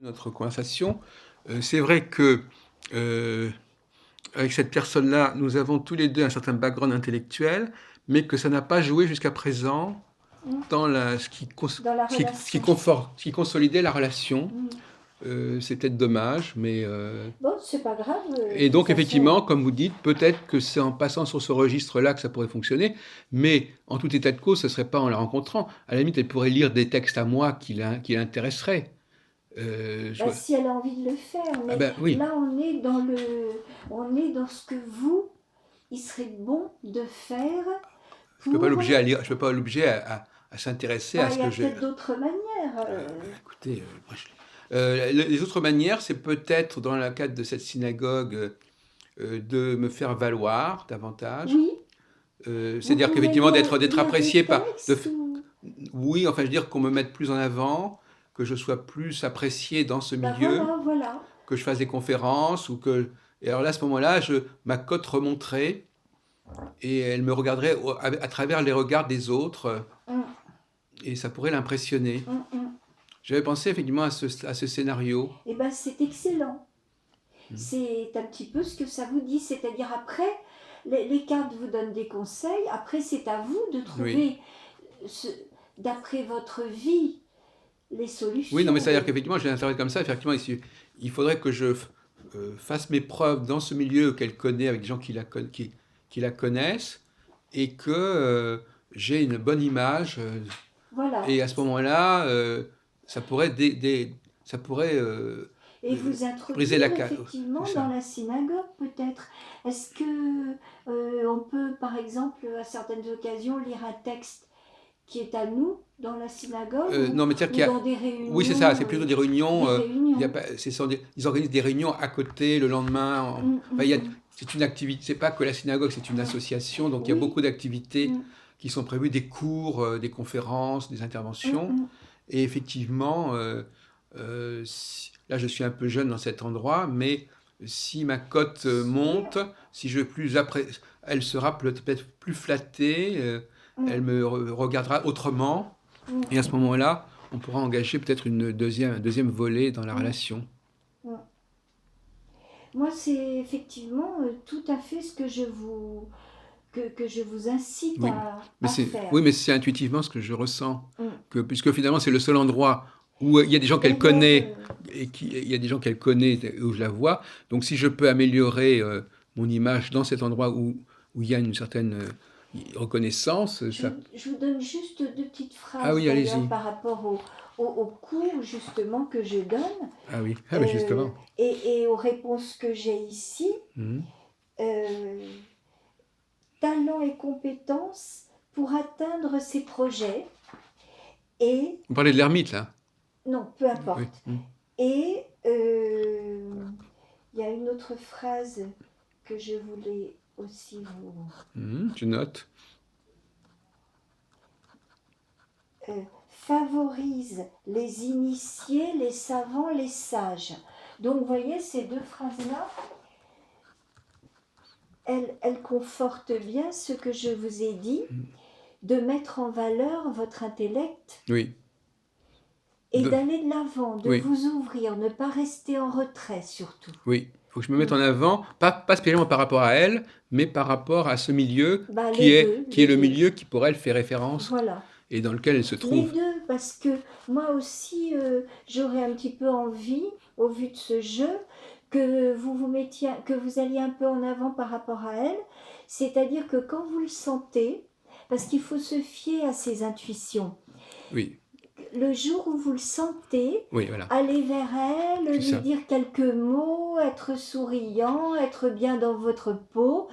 Notre conversation. C'est vrai que, heu, avec cette personne-là, nous avons tous les 2 un certain background intellectuel, mais que ça n'a pas joué jusqu'à présent Mmh. dans Dans la relation. ce qui consolidait la relation. Mmh. C'est peut-être dommage, mais Bon, c'est pas grave, de et toute donc façon, effectivement, comme vous dites, peut-être que c'est en passant sur ce registre-là que ça pourrait fonctionner, mais en tout état de cause, ce serait pas en la rencontrant. À la limite, elle pourrait lire des textes à moi qui l'intéresseraient. Je bah, si elle a envie de le faire, Ah mais ben, oui. là on est dans ce que vous, il serait bon de faire pour. Je peux pas l'obliger à s'intéresser à Bah, ce il y a que j'ai. peut-être d'autres manières. Écoutez, moi, les autres manières, c'est peut-être dans le cadre de cette synagogue de me faire valoir davantage. Oui, vous C'est-à-dire pouvez qu'effectivement d'être lire des apprécié textes ou. oui, enfin je veux dire qu'on me mette plus en avant, que je sois plus apprécié dans ce Bah milieu, voilà, voilà. que je fasse des conférences ou que. Et alors là, à ce moment-là, ma cote remonterait et elle me regarderait à travers les regards des autres Hum, et ça pourrait l'impressionner. hum, hum. J'avais pensé effectivement à ce scénario. Eh ben c'est excellent. Mm. C'est un petit peu ce que ça vous dit, c'est-à-dire après, les cartes vous donnent des conseils, après c'est à vous de Oui. trouver, ce- d'après votre vie, les Oui, non, mais solutions. c'est-à-dire qu'effectivement, je l'interprète comme ça. Effectivement, il faudrait que je fasse mes preuves dans ce milieu qu'elle connaît, avec des gens qui la connaissent, et que j'ai une bonne image. Voilà. Et à ce moment-là, ça pourrait, ça pourrait Et vous briser introduire c'est effectivement dans ça. la synagogue peut-être. Est-ce que on peut par exemple à certaines occasions lire un texte qui est à nous dans la synagogue Non, mais c'est-à-dire ou qu'il y a. dans des Oui, c'est ça, réunions, c'est plutôt des réunions. des Il y a réunions. pas, ils organisent des réunions à côté le lendemain. Hum, Enfin, hum, hum. c'est une activité, c'est pas que la synagogue, c'est une Hum. association, donc il y a Oui. beaucoup d'activités Hum, qui sont prévues, des cours, des conférences, des hum, interventions. hum. Et effectivement, là je suis un peu jeune dans cet endroit, mais si ma cote Oui. monte, si je plus après, elle sera peut-être plus flattée, elle Hum, me regardera autrement. hum, Et à ce moment-là, on pourra engager peut-être un deuxième volet dans la hum, relation. hum. Moi, c'est effectivement tout à fait ce que que je vous incite Oui, à faire. oui, mais c'est intuitivement ce que je ressens. Hum. Puisque finalement, c'est le seul endroit où il y a des gens qu'elle D'ailleurs, connaît il y a des gens qu'elle connaît où je la vois. Donc, si je peux améliorer mon image dans cet endroit où il y a une certaine reconnaissance, ça. je vous donne juste deux petites Ah phrases oui, d'ailleurs allez-y. par rapport au cours justement que je donne Ah oui, ah, mais justement. et aux réponses que j'ai ici. Mhm. Euh, Talent et compétences pour atteindre ses projets et, On parlait de l'ermite, là. non, peu Oui. importe. Mhm. Et il y a une autre phrase que je voulais aussi vous. Mhm, je note. Favorise les initiés, les savants, les sages. Donc, vous voyez, ces deux phrases-là, elles confortent bien ce que je vous ai dit, de mettre en valeur votre intellect Oui. et De- d'aller de l'avant, de oui. vous ouvrir, ne pas rester en retrait surtout. Oui, il faut que je me mette Mm. en avant, pas spécialement par rapport à elle, mais par rapport à ce milieu Bah, les deux, qui est les le deux. milieu qui pour elle fait référence Voilà. et dans lequel elle se Les trouve. deux, parce que moi aussi, j'aurais un petit peu envie, au vu de ce jeu, que vous vous mettiez, que vous alliez un peu en avant par rapport à elle. C'est-à-dire que quand vous le sentez, parce qu'il faut se fier à ses intuitions. Oui, Le jour où vous le sentez, oui, voilà, allez vers elle, c'est lui ça. dire quelques mots, être souriant, être bien dans votre peau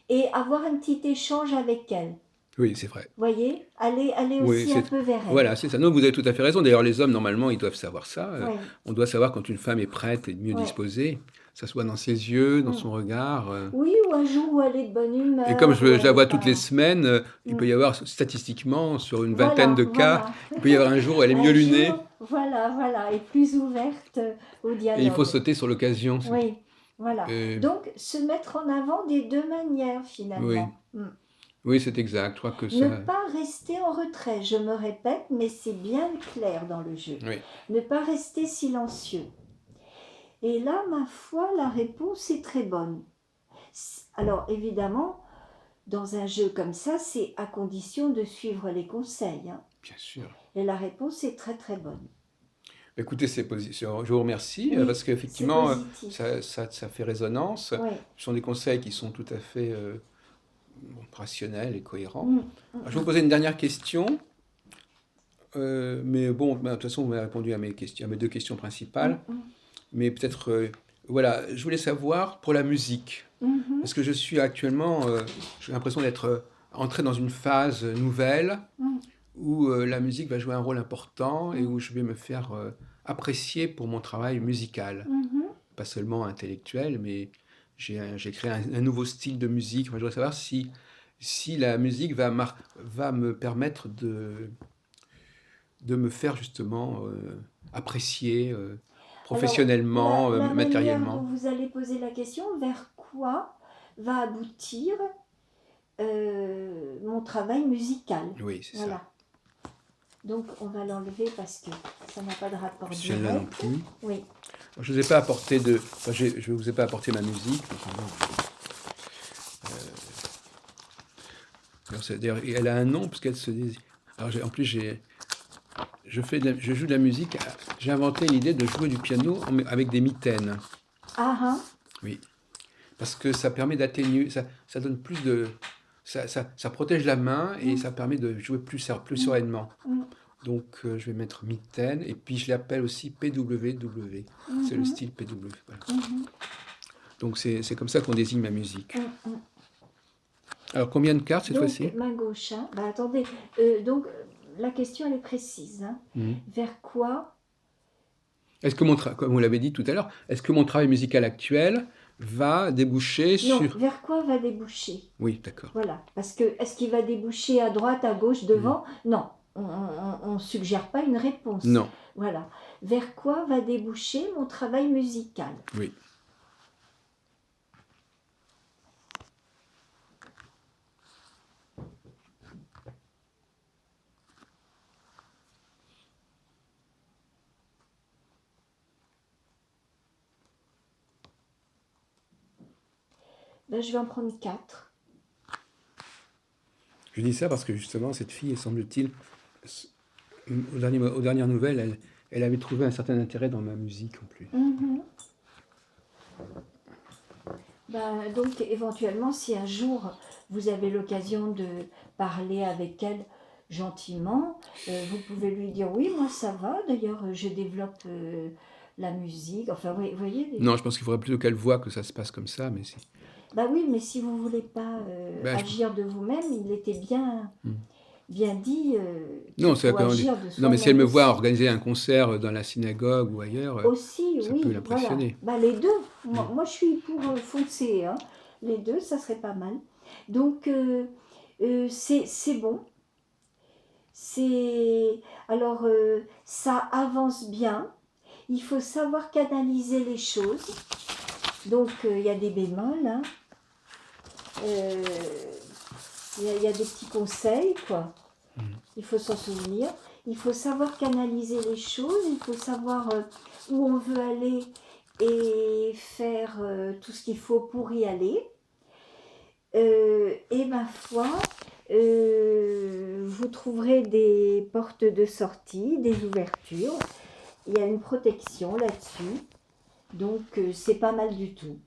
et avoir un petit échange avec elle. Oui, c'est vrai. Voyez, allez Oui, aussi un peu vers elle. voilà, c'est ça. Non, vous avez tout à fait raison. D'ailleurs, les hommes, normalement, ils doivent savoir ça. Oui, On doit savoir quand une femme est prête et mieux oui. disposée. Ça soit dans ses yeux, dans Mm. son regard. Oui, ou un jour où elle est de bonne Et comme humeur, où je elle la n'est vois toutes les pas. semaines, il peut Mm. y avoir statistiquement, sur une vingtaine Voilà, de cas, voilà. il peut y avoir un jour où elle est mieux Un lunée. jour, voilà, voilà, et plus ouverte au Et il faut dialogue. sauter sur l'occasion. Oui, voilà. Euh, Donc, se mettre en avant des deux manières oui. finalement. Mm. Oui, c'est exact. Je crois que Ne ça. pas rester en retrait, je me répète, mais c'est bien clair dans le jeu. Oui, Ne pas rester silencieux. Et là, ma foi, la réponse est très bonne. Alors, évidemment, dans un jeu comme ça, c'est à condition de suivre les conseils, hein. bien sûr. Et la réponse est très très bonne. Écoutez, je vous remercie Oui, parce c'est qu'effectivement, positif. ça fait résonance. Oui. Ce sont des conseils qui sont tout à fait bon, rationnels et cohérents. Mm, mm, Alors, je vais vous poser une dernière question, mais bon, de toute façon, vous m'avez répondu à mes questions, à mes deux questions mm, principales. mm, Mais peut-être, voilà, je voulais savoir pour la musique, mhm, parce que je suis actuellement, j'ai l'impression d'être entré dans une phase nouvelle mm, où la musique va jouer un rôle important et mm, où je vais me faire apprécier pour mon travail musical. mhm. Pas seulement intellectuel, mais j'ai créé un nouveau style de musique. Moi, je voudrais savoir si la musique va me permettre de me faire justement apprécier Alors, professionnellement, la manière dont matériellement. vous allez poser la question, vers quoi va aboutir mon travail musical? Oui, c'est ça. Voilà. Donc, on va l'enlever parce que ça n'a pas de rapport Celle-là non direct. plus. Oui. Je ne vous ai pas apporté de. Enfin, je vous ai pas apporté ma musique. Enfin, bon. Alors, d'ailleurs, elle a un nom parce qu'elle se dit. Alors, en plus, je joue de la musique. J'ai inventé l'idée de jouer du piano avec des mitaines. Ah, ah. Oui, parce que ça permet d'atténuer, ça donne plus de, ça protège la main et Mm, ça permet de jouer plus mm, sereinement. mm, Donc, je vais mettre mitaine et puis je l'appelle aussi PWW. C'est le mhm, style PW. Voilà. mhm, Donc, c'est comme ça qu'on désigne ma musique. mm, mm. Alors, combien de cartes cette Donc, fois-ci? main gauche, hein. Bah, attendez. Donc, la question, elle est précise, hein. Mhm. Vers quoi? Est-ce que comme vous l'avez dit tout à l'heure, est-ce que mon travail musical actuel va déboucher Non, sur... vers quoi va déboucher? Oui, d'accord. Voilà. Parce que est-ce qu'il va déboucher à droite, à gauche, Mhm. devant? Non. On ne suggère pas une réponse. Non, Voilà. Vers quoi va déboucher mon travail musical? oui. Ben, je vais en prendre 4. Je dis ça parce que justement, cette fille, semble-t-il, aux dernières nouvelles, elle avait trouvé un certain intérêt dans ma musique en plus. Ben, donc, éventuellement, si un jour vous avez l'occasion de parler avec elle gentiment, vous pouvez lui dire oui, moi ça va. D'ailleurs, je développe la musique. Enfin, oui, vous voyez. Non, je pense qu'il faudrait plutôt qu'elle voie que ça se passe comme ça, mais si. Ben oui, mais si vous voulez pas Ben, agir de vous-même, il était bien, Hmm. bien dit Non, qu'il faut agir de non, mais si elle soi-même me voit aussi. organiser un concert dans la synagogue ou ailleurs, Aussi, ça peut oui, voilà. l'impressionner. Ben, les deux. Hmm. Moi, je suis pour foncer, hein. Les deux, ça serait pas mal. Donc, c'est bon. C'est alors ça avance bien. Il faut savoir canaliser les choses. Donc il y a des bémols, hein. Euh, y a des petits conseils, quoi. Il faut s'en souvenir. Il faut savoir canaliser les choses. Il faut savoir où on veut aller et faire tout ce qu'il faut pour y aller. Et ma foi, vous trouverez des portes de sortie, des ouvertures. Il y a une protection là-dessus. Donc, c'est pas mal du tout.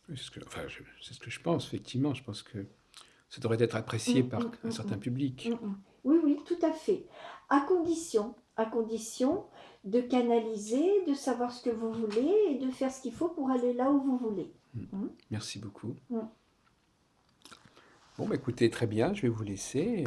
Oui, enfin, c'est ce que je pense, effectivement. Je pense que ça devrait être apprécié par un certain public. Oui, oui, tout à fait. À condition de canaliser, de savoir ce que vous voulez et de faire ce qu'il faut pour aller là où vous voulez. Merci beaucoup. Mm. Bon, bah, écoutez, très bien, je vais vous laisser.